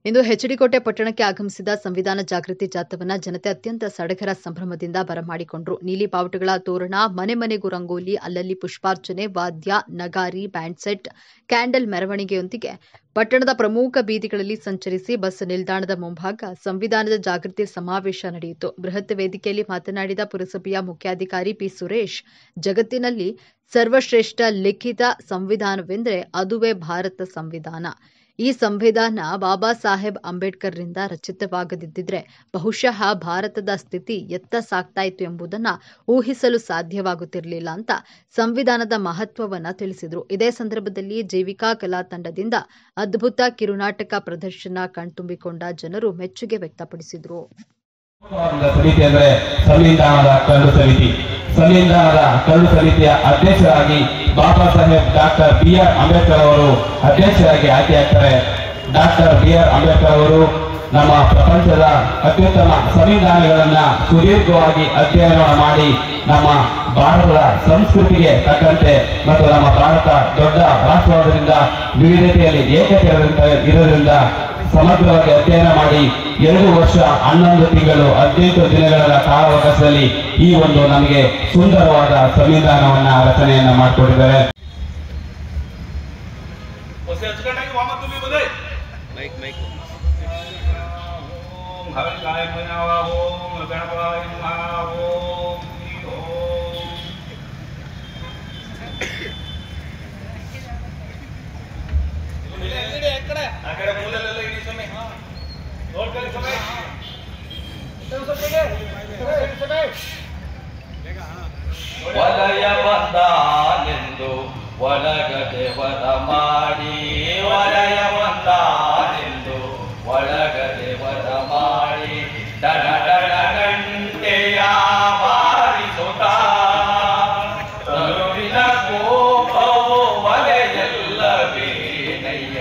ಇಂದು ಹೆಚ್ಡಿಕೋಟೆ ಪಟ್ಟಣಕ್ಕೆ ಆಗಮಿಸಿದ ಸಂವಿಧಾನ ಜಾಗೃತಿ ಜಾಥಾವನ್ನ ಜನತೆ ಅತ್ಯಂತ ಸಡಗರ ಸಂಭ್ರಮದಿಂದ ಬರಮಾಡಿಕೊಂಡರು. ನೀಲಿ ಬಾವುಟಗಳ ತೋರಣ, ಮನೆ ಮನೆಗೂ ರಂಗೋಲಿ, ಅಲ್ಲಲ್ಲಿ ಪುಷ್ಪಾರ್ಚನೆ, ವಾದ್ಯ, ನಗಾರಿ, ಬ್ಯಾಂಡ್ ಸೆಟ್, ಕ್ಯಾಂಡಲ್ ಮೆರವಣಿಗೆಯೊಂದಿಗೆ ಪಟ್ಟಣದ ಪ್ರಮುಖ ಬೀದಿಗಳಲ್ಲಿ ಸಂಚರಿಸಿ ಬಸ್ ನಿಲ್ದಾಣದ ಮುಂಭಾಗ ಸಂವಿಧಾನದ ಜಾಗೃತಿ ಸಮಾವೇಶ ನಡೆಯಿತು. ಬೃಹತ್ ವೇದಿಕೆಯಲ್ಲಿ ಮಾತನಾಡಿದ ಪುರಸಭೆಯ ಮುಖ್ಯಾಧಿಕಾರಿ ಪಿ. ಸುರೇಶ್, ಜಗತ್ತಿನಲ್ಲಿ ಸರ್ವಶ್ರೇಷ್ಠ ಲಿಖಿತ ಸಂವಿಧಾನವೆಂದರೆ ಅದುವೇ ಭಾರತ ಸಂವಿಧಾನ. ಈ ಸಂವಿಧಾನ ಬಾಬಾ ಸಾಹೇಬ್ ಅಂಬೇಡ್ಕರ್ರಿಂದ ರಚಿತವಾಗದಿದ್ದರೆ ಬಹುಶಃ ಭಾರತದ ಸ್ಥಿತಿ ಎತ್ತ ಸಾಗ್ತಾ ಇತ್ತು ಎಂಬುದನ್ನು ಊಹಿಸಲು ಸಾಧ್ಯವಾಗುತ್ತಿರಲಿಲ್ಲ ಅಂತ ಸಂವಿಧಾನದ ಮಹತ್ವವನ್ನು ತಿಳಿಸಿದರು. ಇದೇ ಸಂದರ್ಭದಲ್ಲಿ ಜೀವಿಕಾ ಕಲಾ ತಂಡದಿಂದ ಅದ್ಭುತ ಕಿರುನಾಟಕ ಪ್ರದರ್ಶನ ಕಣ್ತುಂಬಿಕೊಂಡ ಜನರು ಮೆಚ್ಚುಗೆ ವ್ಯಕ್ತಪಡಿಸಿದರು. ಸಂವಿಧಾನದ ಕರಡು ಸಮಿತಿಯ ಅಧ್ಯಕ್ಷರಾಗಿ ಬಾಬಾ ಸಾಹೇಬ್ ಡಾಕ್ಟರ್ ಬಿ.ಆರ್. ಅಂಬೇಡ್ಕರ್ ಅವರು ಅಧ್ಯಕ್ಷರಾಗಿ ಆಯ್ಕೆಯಾಗ್ತಾರೆ. Doctor B R. ಅಂಬೇಡ್ಕರ್ ಅವರು ನಮ್ಮ ಪ್ರಪಂಚದ ಅತ್ಯುತ್ತಮ ಸಂವಿಧಾನಗಳನ್ನ ಸುದೀರ್ಘವಾಗಿ ಅಧ್ಯಯನ ಮಾಡಿ ನಮ್ಮ ಭಾರತದ ಸಂಸ್ಕೃತಿಗೆ ತಕ್ಕಂತೆ ಮತ್ತು ನಮ್ಮ ಭಾರತ ದೊಡ್ಡ ರಾಷ್ಟ್ರವಾದ್ದರಿಂದ ವಿವಿಧತೆಯಲ್ಲಿ ಏಕತೆ ಇರೋದ್ರಿಂದ ಸಮಗ್ರವಾಗಿ ಅಧ್ಯಯನ ಮಾಡಿ 2 ವರ್ಷ 11 ತಿಂಗಳು 15 ದಿನಗಳ ಕಾಲಾವಕಾಶದಲ್ಲಿ ಈ ಒಂದು ನಮಗೆ ಸುಂದರವಾದ ಸಂವಿಧಾನವನ್ನ ರಚನೆಯನ್ನ ಮಾಡಿಕೊಟ್ಟಿದ್ದಾರೆ. ವಲಯ ಬಂದಾನೆಂದು ಒಳಗಡೆ ವರ ಮಾಡಿ, ವಲಯ ಬಂದಾನೆಂದು ಒಳಗಡೆ ವರ ಮಾಡಿ, ಡಡ ಡಡ ಗಂಟೆಯ ಬಾರಿಸುತ್ತಾ ತರುವಿನ ಕೋಪವು ವಲೆಯಲ್ಲವೇನಯ್ಯ.